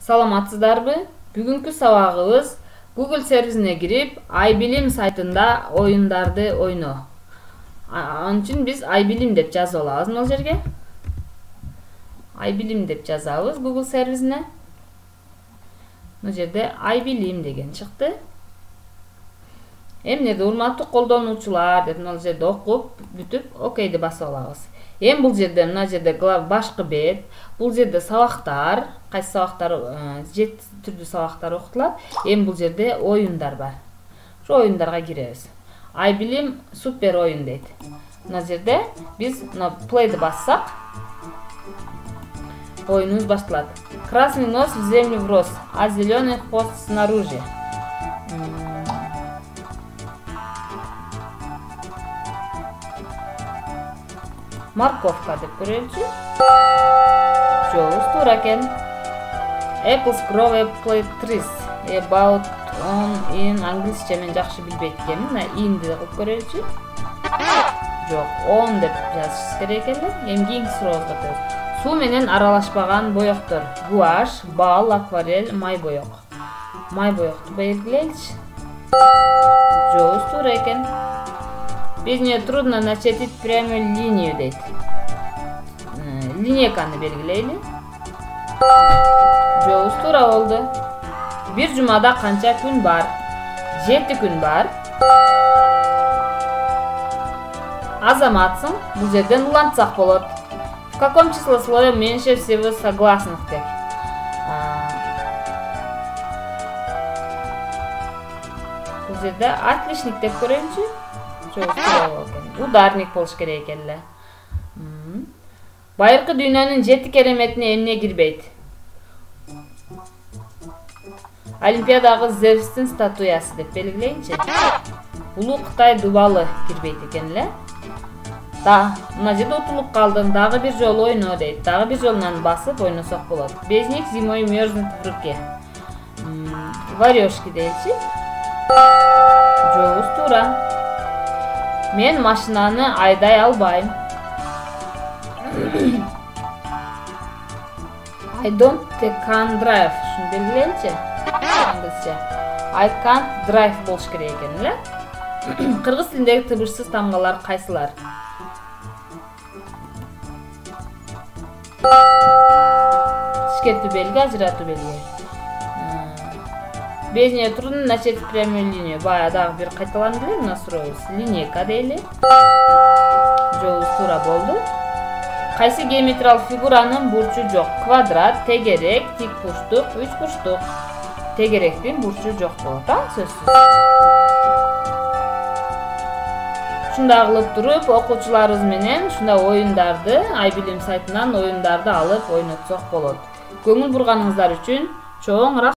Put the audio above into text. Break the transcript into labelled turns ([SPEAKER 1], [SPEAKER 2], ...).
[SPEAKER 1] Саламатсыздарбы? Бүгүнкү сабагыбыз Google сервисине кирип, iBilim сайтында оюндарды ойно. Анын үчүн биз iBilim деп жазып алабыз мына жерге. iBilim деп жазабыз Google сервисине. Мына жерде iBilim деген чыкты. Эмнеде урматтуу колдонуучулар деп мына жерде окуп, бүтүп, окейди басып алабыз. Бул жерде мына жерде башкы бет, бул жерде сабактар, кайсы сабактар 7 түрдүү сабактар окутулат. Бул жерде оюндар бар. Ошо оюндарга киребиз. iBilim супер оюн дейт. Мына жерде биз мына play'ди бассак, оюнубуз башталат. Красный нос в землю врос, а зеленый хвост снаружи. Морковка деп көрөлүчү. Жообуз туура экен. Apples grow apple trees. About on in англисче мен жакшы билбейт экенмин. Мына инди кылып көрөлүчү. Жок, on деп жазыш керек эле. Кийинки суроого өтөбүз. Суу менен аралашпаган боёктор. Гуаш, бал, акварель, май боёк. Май боёкту белгилейчи. Жообуз туура экен. Без нее трудно начертить прямую линию дейт. Линейканы белгилейли. Жообуз туура болду. Бир жумада канча күн бар? 7 күн бар. Азаматсың, бул жерден улантсак болот. В каком числослове меньше всего согласных деп. Бул жерде отличник деп көрөйүнчү. Ударник болуш керек эле. Байыркы дүйнөнүн 7 кереметине эмне кирбейт? Олимпиадагы Зевстин статуясы деп белгилейинчи. Улуу Кытай дубалы кирбейт экен эле. Мына жерде утулуп калдым, дагы бир жолу ойно дейт. Дагы бир жолунан басып ойносок болот. Безник зимой мерзнет в руке. Варёшки дейчи. Жообуз туура. Мен машинаны айдай албайм. I don't can drive. Шуну белгилейинчи. Англисче. I can't drive болуш керек экен эле. Кыргыз тилиндеги тыбышсыз тамгалар кайсылар? Тишкертүү белги, ажыратуу белги. Без нее трудно начертить прямую линию. Бая дагы бир кайталанды эле мына сурообуз. Линейка дейли. Жообуз туура болду. Кайсы геометриялык фигуранын бурчу жок? Квадрат, тегерек, тик бурчтук, үч бурчтук. Тегеректин бурчу жок болот, сөзсүз. Ушундай кылып туруп, окуучуларыбыз менен ушундай оюндарды iBilim сайтынан оюндарды алып ойнотсок болот. Көңүл бурганыңыздар үчүн чоң